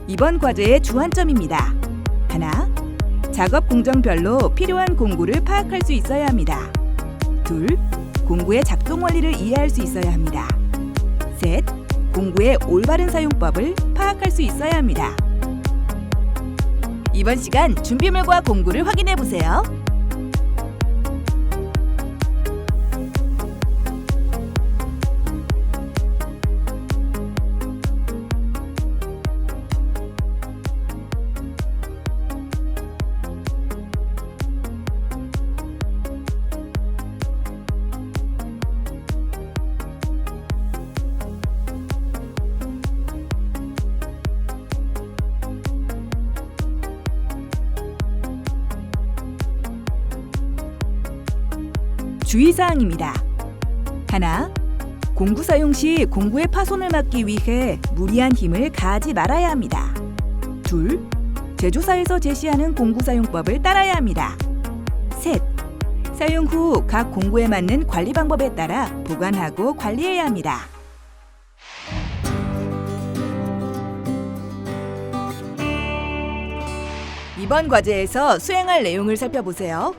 이번 과제의 주안점입니다. 하나, 작업 공정별로 필요한 공구를 파악할 수 있어야 합니다. 둘, 공구의 작동 원리를 이해할 수 있어야 합니다. 셋, 공구의 올바른 사용법을 파악할 수 있어야 합니다. 이번 시간 준비물과 공구를 확인해 보세요. 주의사항입니다. 하나, 공구 사용 시 공구의 파손을 막기 위해 무리한 힘을 가하지 말아야 합니다. 둘, 제조사에서 제시하는 공구 사용법을 따라야 합니다. 셋, 사용 후 각 공구에 맞는 관리 방법에 따라 보관하고 관리해야 합니다. 이번 과제에서 수행할 내용을 살펴보세요.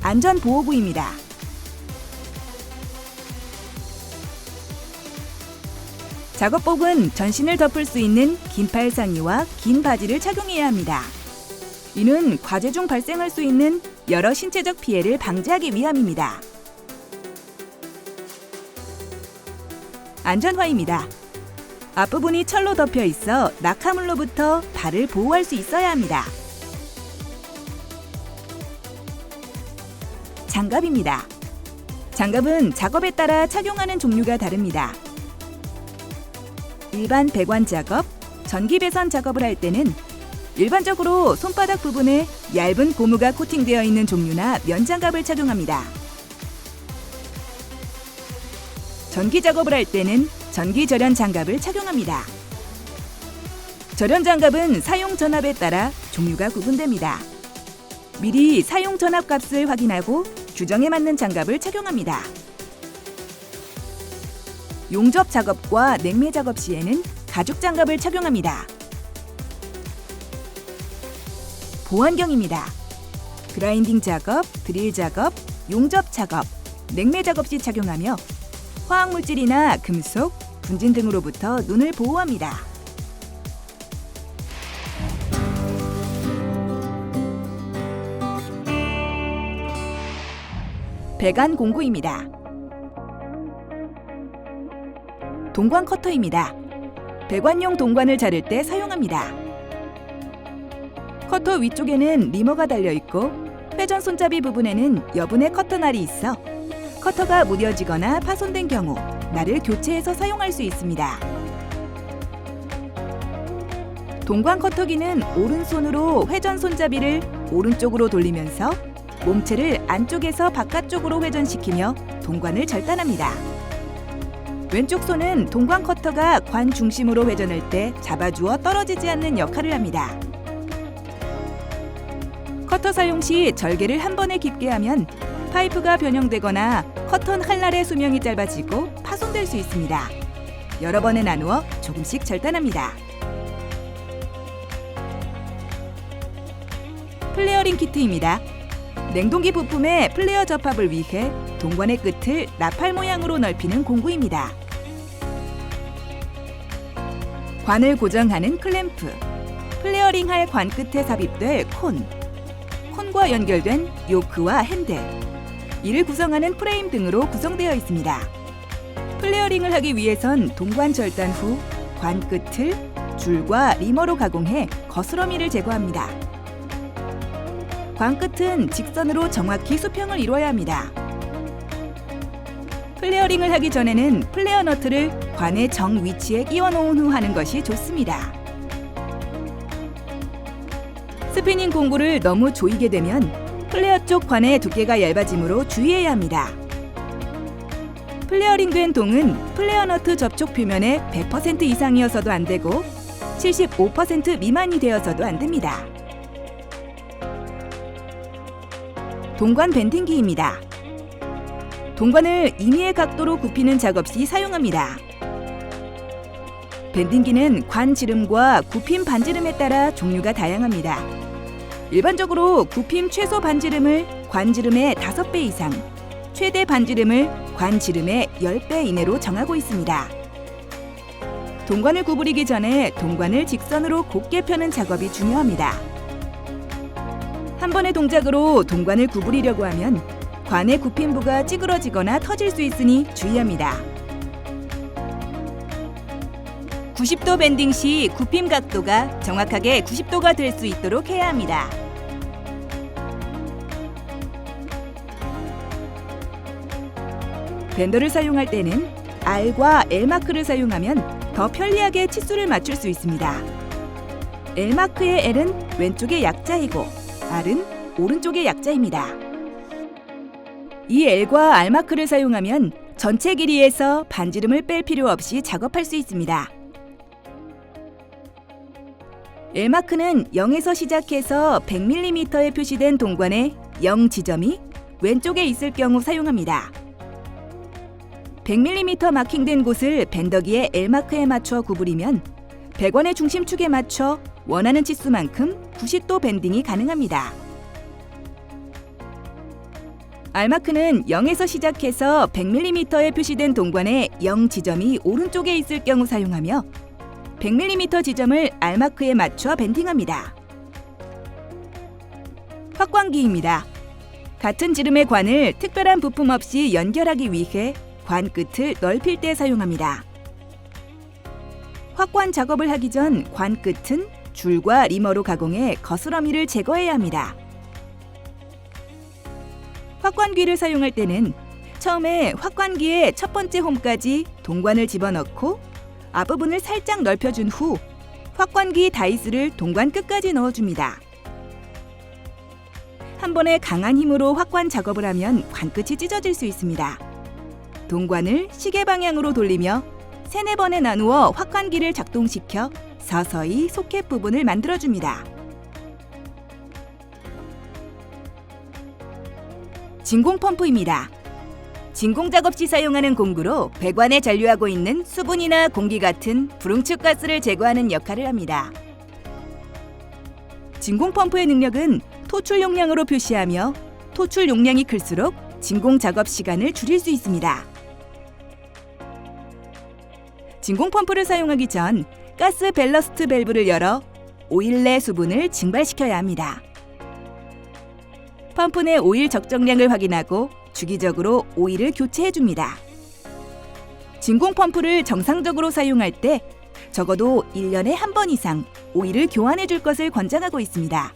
안전보호구입니다. 작업복은 전신을 덮을 수 있는 긴팔 상의와 긴 바지를 착용해야 합니다. 이는 과제 중 발생할 수 있는 여러 신체적 피해를 방지하기 위함입니다. 안전화입니다. 앞부분이 철로 덮여 있어 낙하물로부터 발을 보호할 수 있어야 합니다. 장갑입니다. 장갑은 작업에 따라 착용하는 종류가 다릅니다. 일반 배관 작업, 전기 배선 작업을 할 때는 일반적으로 손바닥 부분에 얇은 고무가 코팅되어 있는 종류나 면장갑을 착용합니다. 전기 작업을 할 때는 전기 절연 장갑을 착용합니다. 절연 장갑은 사용 전압에 따라 종류가 구분됩니다. 미리 사용 전압 값을 확인하고 규정에 맞는 장갑을 착용합니다. 용접 작업과 냉매 작업 시에는 가죽 장갑을 착용합니다. 보안경입니다. 그라인딩 작업, 드릴 작업, 용접 작업, 냉매 작업 시 착용하며 화학물질이나 금속, 분진 등으로부터 눈을 보호합니다. 배관 공구입니다. 동관 커터입니다. 배관용 동관을 자를 때 사용합니다. 커터 위쪽에는 리머가 달려있고 회전 손잡이 부분에는 여분의 커터날이 있어 커터가 무뎌지거나 파손된 경우 날을 교체해서 사용할 수 있습니다. 동관 커터기는 오른손으로 회전 손잡이를 오른쪽으로 돌리면서 몸체를 안쪽에서 바깥쪽으로 회전시키며 동관을 절단합니다. 왼쪽 손은 동관 커터가 관 중심으로 회전할 때 잡아주어 떨어지지 않는 역할을 합니다. 커터 사용 시 절개를 한 번에 깊게 하면 파이프가 변형되거나 커터 칼날의 수명이 짧아지고 파손될 수 있습니다. 여러 번에 나누어 조금씩 절단합니다. 플레어링 키트입니다. 냉동기 부품의 플레어 접합을 위해 동관의 끝을 나팔 모양으로 넓히는 공구입니다. 관을 고정하는 클램프, 플레어링할 관 끝에 삽입될 콘과 연결된 요크와 핸들, 이를 구성하는 프레임 등으로 구성되어 있습니다. 플레어링을 하기 위해선 동관 절단 후 관 끝을 줄과 리머로 가공해 거스러미를 제거합니다. 관 끝은 직선으로 정확히 수평을 이루어야 합니다. 플레어링을 하기 전에는 플레어 너트를 관의 정 위치에 끼워 놓은 후 하는 것이 좋습니다. 스피닝 공구를 너무 조이게 되면 플레어 쪽 관의 두께가 얇아지므로 주의해야 합니다. 플레어링 된 동은 플레어 너트 접촉 표면의 100% 이상이어서도 안 되고 75% 미만이 되어서도 안 됩니다. 동관 밴딩기입니다. 동관을 임의의 각도로 굽히는 작업 시 사용합니다. 밴딩기는 관 지름과 굽힘 반지름에 따라 종류가 다양합니다. 일반적으로 굽힘 최소 반지름을 관 지름의 5배 이상, 최대 반지름을 관 지름의 10배 이내로 정하고 있습니다. 동관을 구부리기 전에 동관을 직선으로 곱게 펴는 작업이 중요합니다. 한 번의 동작으로 동관을 구부리려고 하면 관의 굽힘부가 찌그러지거나 터질 수 있으니 주의합니다. 90도 밴딩 시 굽힘 각도가 정확하게 90도가 될 수 있도록 해야 합니다. 밴더를 사용할 때는 R과 L마크를 사용하면 더 편리하게 치수를 맞출 수 있습니다. L마크의 L은 왼쪽의 약자이고 R은 오른쪽의 약자입니다. 이 L과 R마크를 사용하면 전체 길이에서 반지름을 뺄 필요 없이 작업할 수 있습니다. L마크는 0에서 시작해서 100mm에 표시된 동관의 0 지점이 왼쪽에 있을 경우 사용합니다. 100mm 마킹된 곳을 밴더기의 L마크에 맞춰 구부리면 배관의 중심축에 맞춰 원하는 치수만큼 90도 밴딩이 가능합니다. R마크는 0에서 시작해서 100mm에 표시된 동관의 0 지점이 오른쪽에 있을 경우 사용하며 100mm 지점을 R마크에 맞춰 밴딩합니다. 확관기입니다. 같은 지름의 관을 특별한 부품 없이 연결하기 위해 관 끝을 넓힐 때 사용합니다. 확관 작업을 하기 전 관 끝은 줄과 리머로 가공해 거스러미를 제거해야 합니다. 확관기를 사용할 때는 처음에 확관기의 첫 번째 홈까지 동관을 집어넣고 앞부분을 살짝 넓혀준 후 확관기 다이스를 동관 끝까지 넣어줍니다. 한 번에 강한 힘으로 확관 작업을 하면 관끝이 찢어질 수 있습니다. 동관을 시계 방향으로 돌리며 3-4번에 나누어 확관기를 작동시켜 서서히 소켓 부분을 만들어줍니다. 진공 펌프입니다. 진공 작업 시 사용하는 공구로 배관에 잔류하고 있는 수분이나 공기 같은 불응축 가스를 제거하는 역할을 합니다. 진공 펌프의 능력은 토출 용량으로 표시하며 토출 용량이 클수록 진공 작업 시간을 줄일 수 있습니다. 진공 펌프를 사용하기 전 가스 밸러스트 밸브를 열어 오일 내 수분을 증발시켜야 합니다. 펌프 내 오일 적정량을 확인하고 주기적으로 오일을 교체해줍니다. 진공 펌프를 정상적으로 사용할 때 적어도 1년에 한 번 이상 오일을 교환해줄 것을 권장하고 있습니다.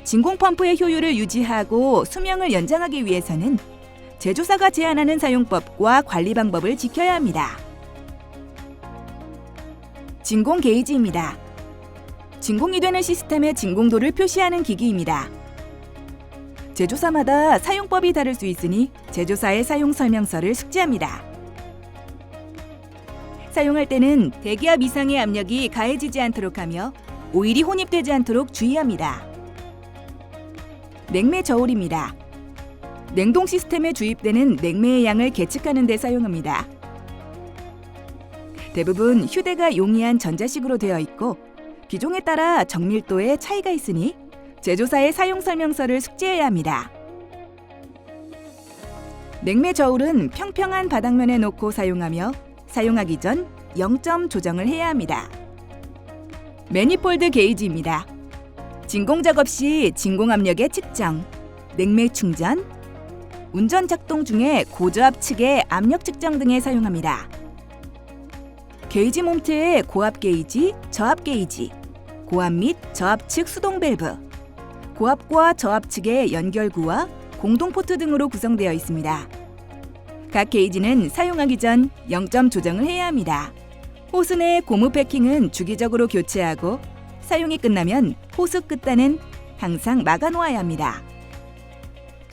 진공 펌프의 효율을 유지하고 수명을 연장하기 위해서는 제조사가 제안하는 사용법과 관리 방법을 지켜야 합니다. 진공 게이지입니다. 진공이 되는 시스템의 진공도를 표시하는 기기입니다. 제조사마다 사용법이 다를 수 있으니 제조사의 사용 설명서를 숙지합니다. 사용할 때는 대기압 이상의 압력이 가해지지 않도록 하며 오일이 혼입되지 않도록 주의합니다. 냉매 저울입니다. 냉동 시스템에 주입되는 냉매의 양을 계측하는 데 사용합니다. 대부분 휴대가 용이한 전자식으로 되어 있고 기종에 따라 정밀도에 차이가 있으니 제조사의 사용 설명서를 숙지해야 합니다. 냉매 저울은 평평한 바닥면에 놓고 사용하며 사용하기 전 0점 조정을 해야 합니다. 매니폴드 게이지입니다. 진공 작업 시 진공 압력의 측정, 냉매 충전, 운전 작동 중에 고저압 측의 압력 측정 등에 사용합니다. 게이지 몸체에 고압 게이지, 저압 게이지, 고압 및 저압 측 수동 밸브, 고압과 저압 측의 연결구와 공동 포트 등으로 구성되어 있습니다. 각 게이지는 사용하기 전 0점 조정을 해야 합니다. 호스 내 고무 패킹은 주기적으로 교체하고 사용이 끝나면 호스 끝단은 항상 막아 놓아야 합니다.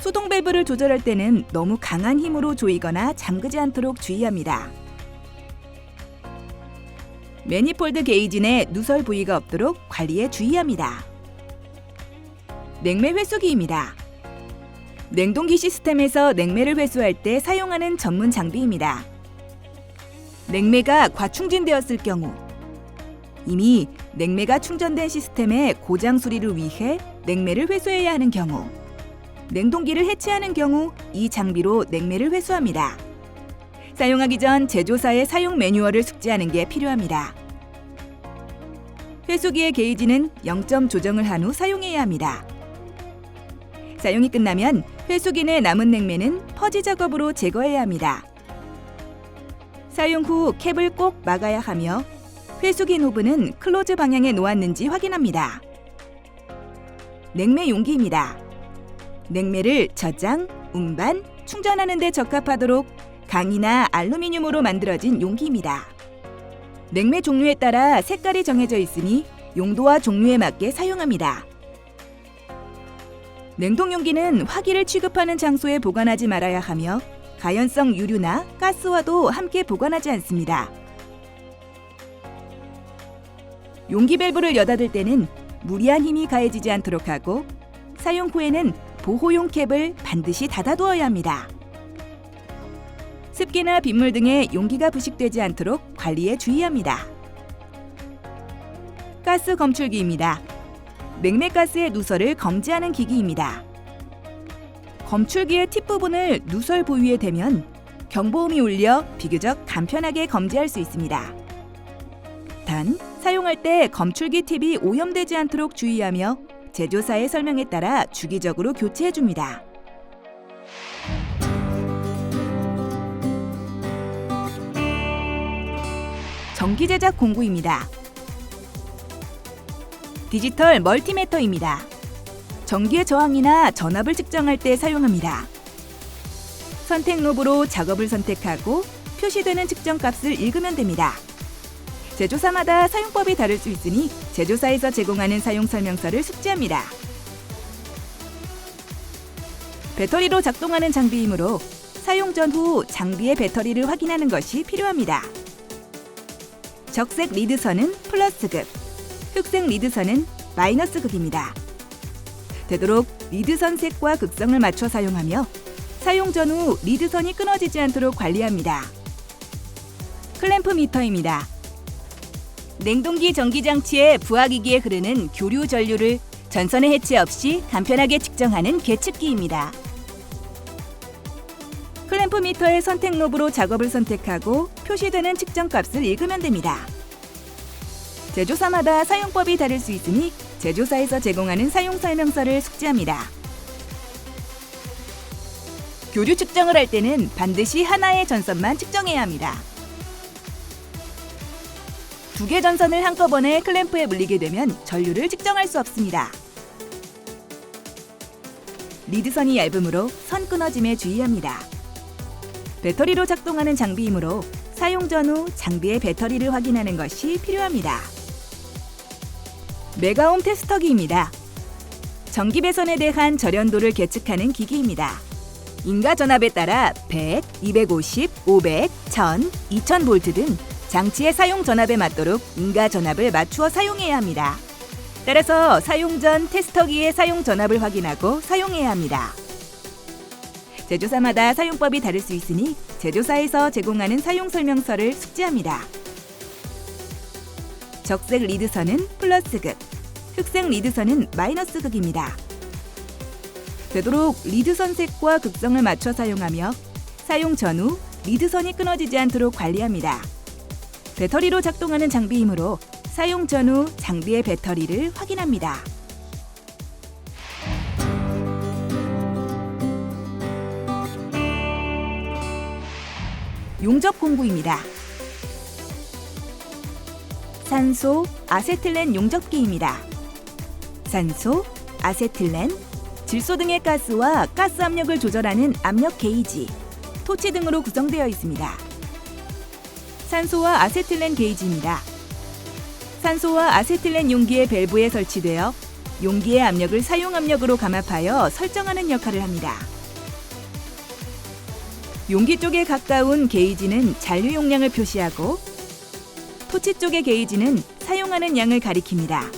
수동 밸브를 조절할 때는 너무 강한 힘으로 조이거나 잠그지 않도록 주의합니다. 매니폴드 게이지 내 누설 부위가 없도록 관리에 주의합니다. 냉매 회수기입니다. 냉동기 시스템에서 냉매를 회수할 때 사용하는 전문 장비입니다. 냉매가 과충진되었을 경우 이미 냉매가 충전된 시스템의 고장 수리를 위해 냉매를 회수해야 하는 경우 냉동기를 해체하는 경우 이 장비로 냉매를 회수합니다. 사용하기 전 제조사의 사용 매뉴얼을 숙지하는 게 필요합니다. 회수기의 게이지는 0점 조정을 한 후 사용해야 합니다. 사용이 끝나면 회수기 내 남은 냉매는 퍼지 작업으로 제거해야 합니다. 사용 후 캡을 꼭 막아야 하며 회수기 노브는 클로즈 방향에 놓았는지 확인합니다. 냉매 용기입니다. 냉매를 저장, 운반, 충전하는 데 적합하도록 강이나 알루미늄으로 만들어진 용기입니다. 냉매 종류에 따라 색깔이 정해져 있으니 용도와 종류에 맞게 사용합니다. 냉동용기는 화기를 취급하는 장소에 보관하지 말아야 하며 가연성 유류나 가스와도 함께 보관하지 않습니다. 용기 밸브를 여닫을 때는 무리한 힘이 가해지지 않도록 하고 사용 후에는 보호용 캡을 반드시 닫아두어야 합니다. 습기나 빗물 등에 용기가 부식되지 않도록 관리에 주의합니다. 가스 검출기입니다. 냉매가스의 누설을 검지하는 기기입니다. 검출기의 팁 부분을 누설 부위에 대면 경보음이 울려 비교적 간편하게 검지할 수 있습니다. 단, 사용할 때 검출기 팁이 오염되지 않도록 주의하며 제조사의 설명에 따라 주기적으로 교체해줍니다. 전기 제작 공구입니다. 디지털 멀티미터입니다. 전기의 저항이나 전압을 측정할 때 사용합니다. 선택 노브로 작업을 선택하고 표시되는 측정값을 읽으면 됩니다. 제조사마다 사용법이 다를 수 있으니 제조사에서 제공하는 사용 설명서를 숙지합니다. 배터리로 작동하는 장비이므로 사용 전후 장비의 배터리를 확인하는 것이 필요합니다. 적색 리드선은 플러스극, 흑색 리드선은 마이너스극입니다. 되도록 리드선 색과 극성을 맞춰 사용하며 사용 전후 리드선이 끊어지지 않도록 관리합니다. 클램프 미터입니다. 냉동기 전기장치의 부하기기에 흐르는 교류 전류를 전선의 해체 없이 간편하게 측정하는 계측기입니다. 클램프 미터의 선택 노브로 작업을 선택하고 표시되는 측정값을 읽으면 됩니다. 제조사마다 사용법이 다를 수 있으니 제조사에서 제공하는 사용 설명서를 숙지합니다. 교류 측정을 할 때는 반드시 하나의 전선만 측정해야 합니다. 두 개 전선을 한꺼번에 클램프에 물리게 되면 전류를 측정할 수 없습니다. 리드선이 얇으므로 선 끊어짐에 주의합니다. 배터리로 작동하는 장비이므로 사용 전후 장비의 배터리를 확인하는 것이 필요합니다. 메가옴 테스터기입니다. 전기 배선에 대한 절연도를 계측하는 기기입니다. 인가 전압에 따라 100, 250, 500, 1000, 2000V 등 장치의 사용 전압에 맞도록 인가 전압을 맞추어 사용해야 합니다. 따라서 사용 전 테스터기의 사용 전압을 확인하고 사용해야 합니다. 제조사마다 사용법이 다를 수 있으니 제조사에서 제공하는 사용 설명서를 숙지합니다. 적색 리드선은 플러스극, 흑색 리드선은 마이너스극입니다. 되도록 리드선 색과 극성을 맞춰 사용하며 사용 전후 리드선이 끊어지지 않도록 관리합니다. 배터리로 작동하는 장비이므로 사용 전후 장비의 배터리를 확인합니다. 용접 공구입니다. 산소, 아세틸렌 용접기입니다. 산소, 아세틸렌, 질소 등의 가스와 가스 압력을 조절하는 압력 게이지, 토치 등으로 구성되어 있습니다. 산소와 아세틸렌 게이지입니다. 산소와 아세틸렌 용기의 밸브에 설치되어 용기의 압력을 사용 압력으로 감압하여 설정하는 역할을 합니다. 용기 쪽에 가까운 게이지는 잔류 용량을 표시하고 토치 쪽의 게이지는 사용하는 양을 가리킵니다.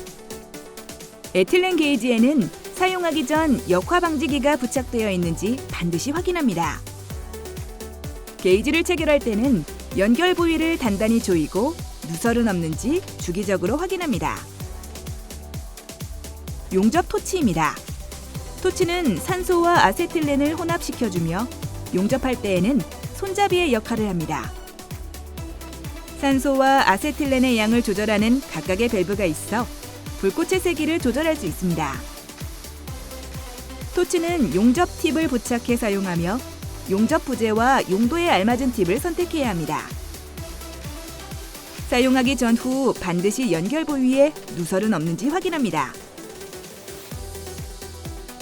에틸렌 게이지에는 사용하기 전 역화 방지기가 부착되어 있는지 반드시 확인합니다. 게이지를 체결할 때는 연결 부위를 단단히 조이고 누설은 없는지 주기적으로 확인합니다. 용접 토치입니다. 토치는 산소와 아세틸렌을 혼합시켜주며 용접할 때에는 손잡이의 역할을 합니다. 산소와 아세틸렌의 양을 조절하는 각각의 밸브가 있어 불꽃의 세기를 조절할 수 있습니다. 토치는 용접 팁을 부착해 사용하며 용접 부재와 용도에 알맞은 팁을 선택해야 합니다. 사용하기 전후 반드시 연결 부위에 누설은 없는지 확인합니다.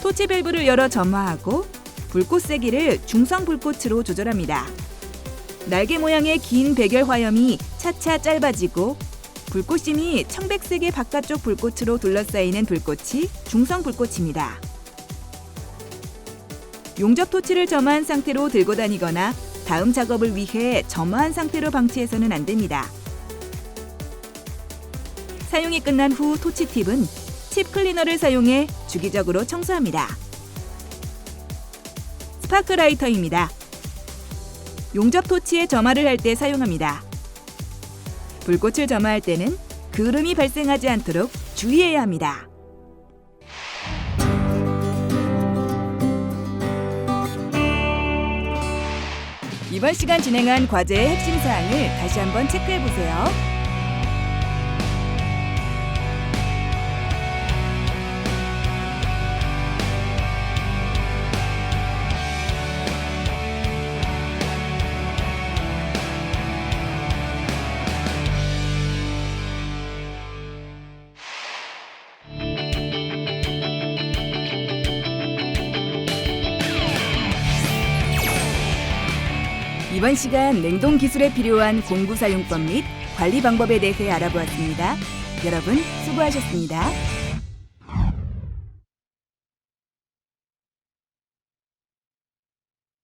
토치 밸브를 열어 점화하고 불꽃 세기를 중성 불꽃으로 조절합니다. 날개 모양의 긴 백열 화염이 차차 짧아지고 불꽃심이 청백색의 바깥쪽 불꽃으로 둘러싸이는 불꽃이 중성 불꽃입니다. 용접 토치를 점화한 상태로 들고 다니거나 다음 작업을 위해 점화한 상태로 방치해서는 안 됩니다. 사용이 끝난 후 토치 팁은 칩 클리너를 사용해 주기적으로 청소합니다. 스파크 라이터입니다. 용접 토치에 점화를 할 때 사용합니다. 불꽃을 점화할 때는 그을음이 발생하지 않도록 주의해야 합니다. 이번 시간 진행한 과제의 핵심 사항을 다시 한번 체크해 보세요. 이번 시간 냉동 기술에 필요한 공구 사용법 및 관리 방법에 대해 알아보았습니다. 여러분 수고하셨습니다.